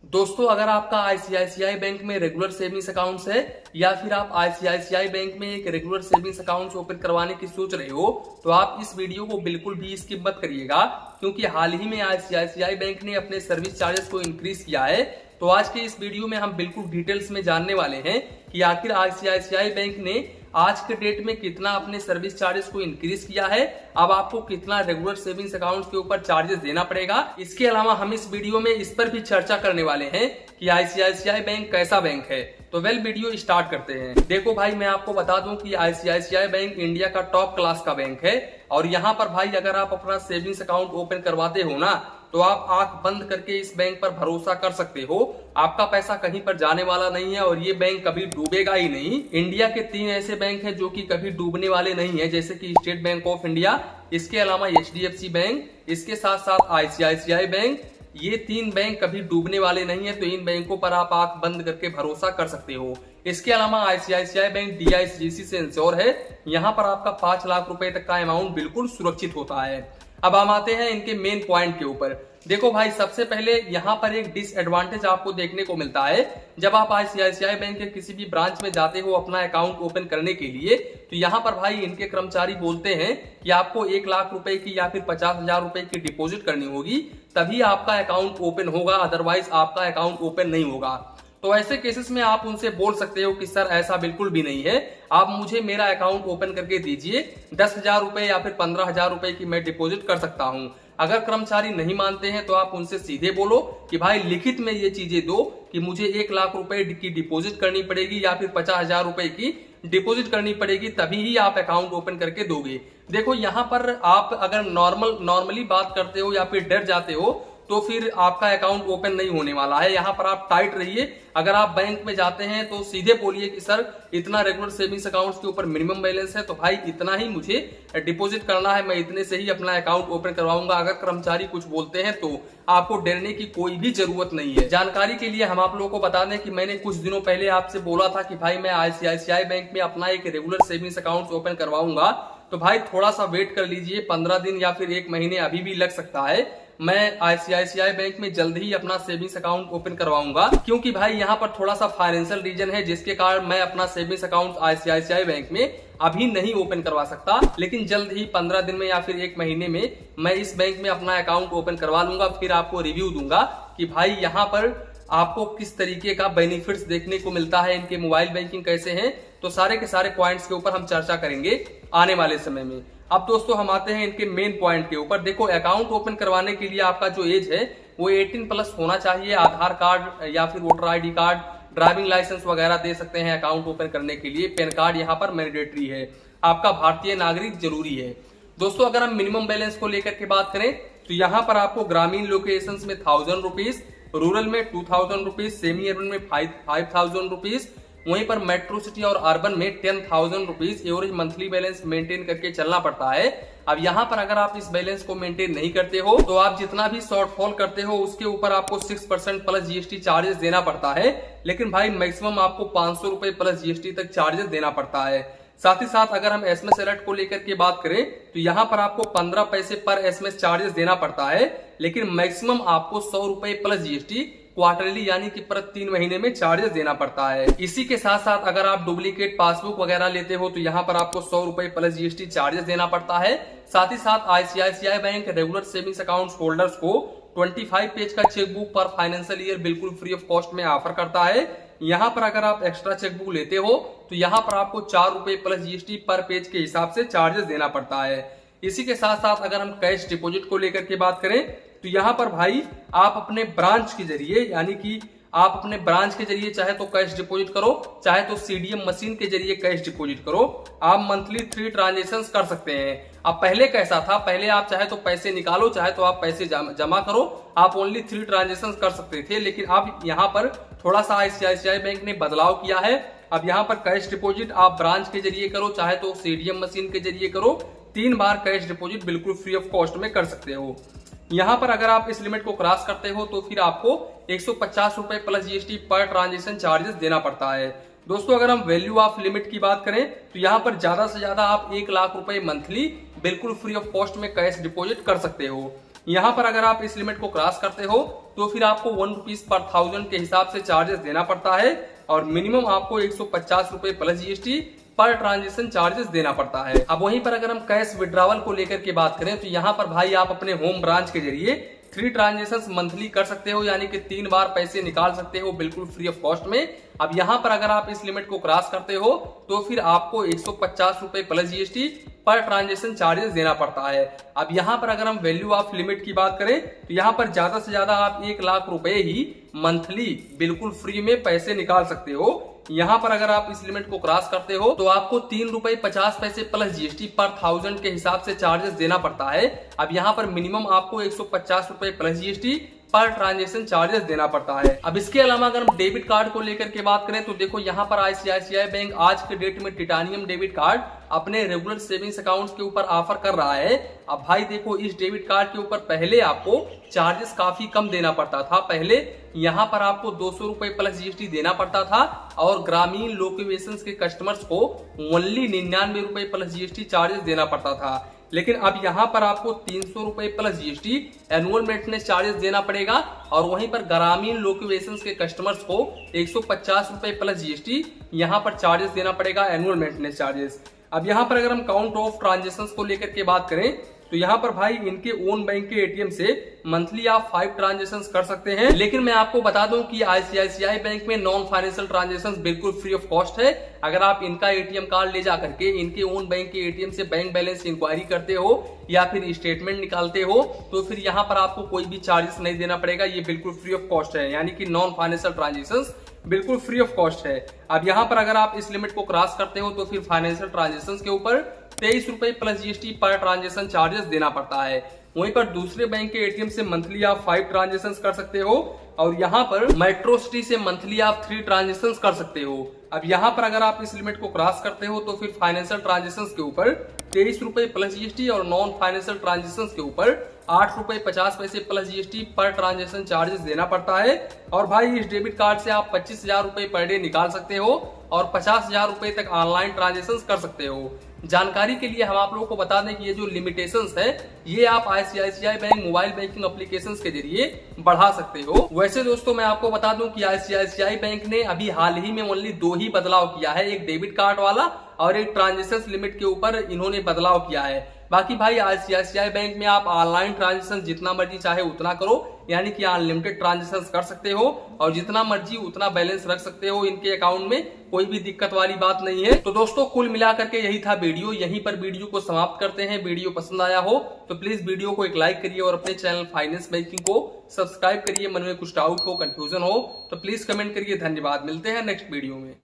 दोस्तों, अगर आपका आईसीआईसीआई बैंक में रेगुलर सेविंग्स अकाउंट्स है या फिर आप आईसीआईसीआई बैंक में एक रेगुलर सेविंग्स अकाउंट ओपन करवाने की सोच रहे हो तो आप इस वीडियो को बिल्कुल भी स्किप मत करिएगा, क्योंकि हाल ही में आईसीआईसीआई बैंक ने अपने सर्विस चार्जेस को इंक्रीज किया है। तो आज के इस वीडियो में हम बिल्कुल डिटेल्स में जानने वाले हैं कि आखिर आईसीआईसीआई बैंक ने आज के डेट में कितना अपने सर्विस चार्जेस को इंक्रीज किया है, अब आपको कितना रेगुलर सेविंग्स अकाउंट के ऊपर चार्जेस देना पड़ेगा। इसके अलावा हम इस वीडियो में इस पर भी चर्चा करने वाले हैं कि आईसीआईसीआई बैंक कैसा बैंक है। तो वीडियो स्टार्ट करते हैं। देखो भाई, मैं आपको बता दूं कि आईसीआईसीआई बैंक इंडिया का टॉप क्लास का बैंक है और यहाँ पर भाई अगर आप अपना सेविंग्स अकाउंट ओपन करवाते हो ना तो आप आंख बंद करके इस बैंक पर भरोसा कर सकते हो। आपका पैसा कहीं पर जाने वाला नहीं है और ये बैंक कभी डूबेगा ही नहीं। इंडिया के 3 ऐसे बैंक हैं जो कि कभी डूबने वाले नहीं है, जैसे कि स्टेट बैंक ऑफ इंडिया, इसके अलावा एचडीएफसी बैंक, इसके साथ साथ आईसीआईसीआई बैंक। ये 3 बैंक कभी डूबने वाले नहीं है, तो इन बैंकों पर आप आंख बंद करके भरोसा कर सकते हो। इसके अलावा आईसीआईसीआई बैंक डीआईसीजीसी से इंश्योर है। यहाँ पर आपका 5 लाख रुपए तक का अमाउंट बिल्कुल सुरक्षित होता है। अब हम आते हैं इनके मेन पॉइंट के ऊपर। देखो भाई, सबसे पहले यहाँ पर एक डिसएडवांटेज आपको देखने को मिलता है। जब आप आईसीआईसीआई बैंक के किसी भी ब्रांच में जाते हो अपना अकाउंट ओपन करने के लिए, तो यहाँ पर भाई इनके कर्मचारी बोलते हैं कि आपको 1 लाख रुपए की या फिर 50,000 रुपए की डिपॉजिट करनी होगी, तभी आपका अकाउंट ओपन होगा, अदरवाइज आपका अकाउंट ओपन नहीं होगा। तो ऐसे केसेस में आप उनसे बोल सकते हो कि सर ऐसा बिल्कुल भी नहीं है, आप मुझे मेरा अकाउंट ओपन करके दीजिए, 10,000 रुपए या फिर 15,000 रुपए की मैं डिपॉजिट कर सकता हूं। अगर कर्मचारी नहीं मानते हैं तो आप उनसे सीधे बोलो कि भाई लिखित में ये चीजें दो कि मुझे 1 लाख रुपए की डिपॉजिट करनी पड़ेगी या फिर 50,000 रुपए की डिपॉजिट करनी पड़ेगी, तभी ही आप अकाउंट ओपन करके दोगे। देखो, यहाँ पर आप अगर नॉर्मली बात करते हो या फिर डर जाते हो तो फिर आपका अकाउंट ओपन नहीं होने वाला है। यहाँ पर आप टाइट रहिए। अगर आप बैंक में जाते हैं तो सीधे बोलिए कि सर इतना रेगुलर सेविंग्स अकाउंट्स के ऊपर मिनिमम बैलेंस है, तो भाई इतना ही मुझे डिपॉजिट करना है, मैं इतने से ही अपना अकाउंट ओपन करवाऊंगा। अगर कर्मचारी कुछ बोलते हैं तो आपको डरने की कोई भी जरूरत नहीं है। जानकारी के लिए हम आप लोगों को बता दें कि मैंने कुछ दिनों पहले आपसे बोला था कि भाई मैं आईसीआईसीआई बैंक में अपना एक रेगुलर सेविंग्स अकाउंट ओपन करवाऊंगा, तो भाई थोड़ा सा वेट कर लीजिए, 15 दिन या फिर 1 महीने अभी भी लग सकता है। मैं आईसीआईसीआई बैंक में जल्द ही अपना सेविंग्स अकाउंट ओपन करवाऊंगा, क्योंकि भाई यहाँ पर थोड़ा सा फाइनेंशियल रीजन है जिसके कारण मैं अपना सेविंग्स अकाउंट आईसीआईसीआई बैंक में अभी नहीं ओपन करवा सकता, लेकिन जल्द ही 15 दिन में या फिर 1 महीने में मैं इस बैंक में अपना अकाउंट ओपन करवा लूंगा। फिर आपको रिव्यू दूंगा कि भाई यहाँ पर आपको किस तरीके का बेनिफिट्स देखने को मिलता है, इनके मोबाइल बैंकिंग कैसे हैं, तो सारे के सारे पॉइंट्स के ऊपर हम चर्चा करेंगे आने वाले समय में। अब दोस्तों हम आते हैं इनके मेन पॉइंट के ऊपर। देखो, अकाउंट ओपन करवाने के लिए आपका जो एज है वो 18+ होना चाहिए। आधार कार्ड या फिर voter ID card, driving licence वगैरह दे सकते हैं अकाउंट ओपन करने के लिए। पैन कार्ड यहाँ पर मैंडेटरी है, आपका भारतीय नागरिक जरूरी है। दोस्तों, अगर हम मिनिमम बैलेंस को लेकर के बात करें तो यहाँ पर आपको ग्रामीण लोकेशन में 1000 रुपीज, रूरल में 2000 रुपीज, सेमी अर्बन में 5000 रुपीज, वहीं पर मेट्रो सिटी और अर्बन में 10,000 rupees average monthly balance maintain करके चलना पड़ता है। अब यहाँ पर अगर आप इस बैलेंस को मेंटेन नहीं करते हो तो आप जितना भी शॉर्टफॉल करते हो उसके ऊपर आपको 6% प्लस जीएसटी चार्जेस देना पड़ता है। लेकिन भाई मैक्सिमम आपको 500 रुपए प्लस जीएसटी तक चार्जेस देना पड़ता है। साथ ही साथ अगर हम एसएमएस अलर्ट को लेकर के बात करें तो यहाँ पर आपको 15 पैसे पर एसएमएस चार्जेस देना पड़ता है, लेकिन मैक्सिमम आपको 100 रुपए प्लस जीएसटी क्वार्टरली यानी कि प्रति 3 महीने में चार्जेस देना पड़ता है। इसी के साथ साथ अगर आप डुप्लीकेट पासबुक वगैरह लेते हो तो यहाँ पर आपको 100 रुपए प्लस जीएसटी चार्जेस देना पड़ता है। साथ ही साथ ICICI bank regular savings account holders को 25 पेज का चेकबुक पर फाइनेंशियल ईयर बिल्कुल फ्री ऑफ कॉस्ट में ऑफर करता है। यहाँ पर अगर आप एक्स्ट्रा चेकबुक लेते हो तो यहाँ पर आपको 4 रुपए प्लस जीएसटी पर पेज के हिसाब से चार्जेस देना पड़ता है। इसी के साथ साथ अगर हम कैश डिपॉजिट को लेकर के बात करें तो यहाँ पर भाई आप अपने ब्रांच के जरिए यानी कि आप अपने ब्रांच के जरिए चाहे तो कैश डिपॉजिट करो, चाहे तो सीडीएम मशीन के जरिए कैश डिपॉजिट करो। आप मंथली 3 ट्रांजेक्शन कर सकते हैं। अब पहले कैसा था, पहले आप चाहे तो पैसे निकालो, चाहे तो आप पैसे जमा करो, आप ओनली 3 ट्रांजेक्शन कर सकते थे। लेकिन अब यहाँ पर थोड़ा सा आईसीआईसीआई बैंक ने बदलाव किया है। अब यहाँ पर कैश डिपॉजिट आप ब्रांच के जरिए करो, चाहे तो सीडीएम मशीन के जरिए करो, 3 बार कैश डिपॉजिट बिल्कुल फ्री ऑफ कॉस्ट में कर सकते हो। यहाँ पर अगर आप इस लिमिट को क्रॉस करते हो तो फिर आपको 150 रुपए plus GST per transaction charges देना पड़ता है। दोस्तों, अगर हम वैल्यू ऑफ लिमिट की बात करें तो यहाँ पर ज्यादा से ज्यादा आप 1 लाख रुपए मंथली बिल्कुल फ्री ऑफ कॉस्ट में कैश डिपॉजिट कर सकते हो। यहाँ पर अगर आप इस लिमिट को क्रॉस करते हो तो फिर आपको 1 रुपीज पर 1000 के हिसाब से चार्जेस देना पड़ता है और मिनिमम आपको 150 रुपए plus GST per transaction charges देना पड़ता है। अब वहीं पर अगर हम कैश विड्रॉवल को लेकर के बात करें तो यहाँ पर भाई आप अपने होम ब्रांच के जरिए 3 ट्रांजेक्शन मंथली कर सकते हो, यानी कि 3 बार पैसे निकाल सकते हो बिल्कुल फ्री ऑफ कॉस्ट में। अब यहाँ पर अगर आप इस लिमिट को क्रॉस करते हो तो फिर आपको 150 रुपए plus GST per transaction charges देना पड़ता है। अब यहाँ पर अगर हम वैल्यू ऑफ लिमिट की बात करें तो यहाँ पर ज्यादा से ज्यादा आप 1 लाख रुपए ही मंथली बिल्कुल फ्री में पैसे निकाल सकते हो। यहाँ पर अगर आप इस लिमिट को क्रॉस करते हो तो आपको 3 रुपए 50 पैसे प्लस जीएसटी पर 1000 के हिसाब से चार्जेस देना पड़ता है। अब यहाँ पर मिनिमम आपको 150 रुपए plus GST per transaction charges देना पड़ता है। अब इसके अलावा अगर हम डेबिट कार्ड को लेकर के बात करें तो देखो यहाँ पर आईसीआईसीआई बैंक आज के डेट में टाइटेनियम डेबिट कार्ड अपने रेगुलर सेविंग्स अकाउंट्स के ऊपर ऑफर कर रहा है। अब भाई देखो इस डेबिट कार्ड के ऊपर पहले आपको चार्जेस काफी कम देना पड़ता था। पहले यहाँ पर आपको 200 रुपए प्लस जीएसटी देना पड़ता था और ग्रामीण लोकेशन के कस्टमर्स को ओनली 99 रुपए प्लस जीएसटी चार्जेस देना पड़ता था। लेकिन अब यहाँ पर आपको 300 रुपए plus GST annual maintenance charges देना पड़ेगा और वहीं पर ग्रामीण लोकेशन के कस्टमर्स को 150 रुपए प्लस जीएसटी यहाँ पर चार्जेस देना पड़ेगा एनुअल मेंटेनेंस चार्जेस। अब यहाँ पर अगर हम काउंट ऑफ ट्रांजेक्शन को लेकर के बात करें तो यहाँ पर भाई इनके ओन बैंक के एटीएम से मंथली आप 5 ट्रांजेक्शन कर सकते हैं। लेकिन मैं आपको बता दूं कि आईसीआईसीआई बैंक में नॉन फाइनेंशियल ट्रांजेक्शन बिल्कुल फ्री ऑफ कॉस्ट है। अगर आप इनका एटीएम कार्ड ले जाकर के इनके ओन बैंक के एटीएम से बैंक बैलेंस इंक्वायरी करते हो या फिर स्टेटमेंट निकालते हो तो फिर यहाँ पर आपको कोई भी चार्जेस नहीं देना पड़ेगा। ये बिल्कुल फ्री ऑफ कॉस्ट है, यानी कि नॉन फाइनेंशियल ट्रांजेक्शन बिल्कुल फ्री ऑफ कॉस्ट है। अब यहाँ पर अगर आप इस लिमिट को क्रॉस करते हो तो फिर फाइनेंशियल ट्रांजेक्शन के ऊपर 23 रुपए plus GST per transaction charges देना पड़ता है। वहीं पर दूसरे बैंक के एटीएम से मंथली आप 5 ट्रांजेक्शन कर सकते हो और यहाँ पर मेट्रो सिटी से मंथली आप 3 ट्रांजेक्शन कर सकते हो। अब यहाँ पर अगर आप इस लिमिट को क्रॉस करते हो तो फिर फाइनेंशियल ट्रांजेक्शन के ऊपर 23 रुपए प्लस जीएसटी और नॉन फाइनेंशियल ट्रांजेक्शन के ऊपर 8 रुपए 50 पैसे plus GST per transaction charges देना पड़ता है। और भाई इस डेबिट कार्ड से आप 25,000 रुपए पर डे निकाल सकते हो और 50,000 रुपए तक ऑनलाइन ट्रांजेक्शन कर सकते हो। जानकारी के लिए हम आप लोगों को बता दें कि ये जो लिमिटेशंस है ये आप ICICI bank mobile banking applications के जरिए बढ़ा सकते हो। वैसे दोस्तों मैं आपको बता दूं कि आईसीआईसीआई बैंक ने अभी हाल ही में ओनली 2 ही बदलाव किया है, एक डेबिट कार्ड वाला और एक ट्रांजेक्शन लिमिट के ऊपर इन्होंने बदलाव किया है। बाकी भाई आईसीआईसीआई बैंक में आप ऑनलाइन ट्रांजेक्शन जितना मर्जी चाहे उतना करो, यानी कि अनलिमिटेड ट्रांजेक्शन कर सकते हो और जितना मर्जी उतना बैलेंस रख सकते हो इनके अकाउंट में, कोई भी दिक्कत वाली बात नहीं है। तो दोस्तों कुल मिलाकर के यही था वीडियो, यहीं पर वीडियो को समाप्त करते हैं। वीडियो पसंद आया हो तो प्लीज वीडियो को एक लाइक करिए और अपने चैनल फाइनेंस बैंकिंग को सब्सक्राइब करिए। मन में कुछ डाउट हो, कंफ्यूजन हो तो प्लीज कमेंट करिए। धन्यवाद, मिलते हैं नेक्स्ट वीडियो में।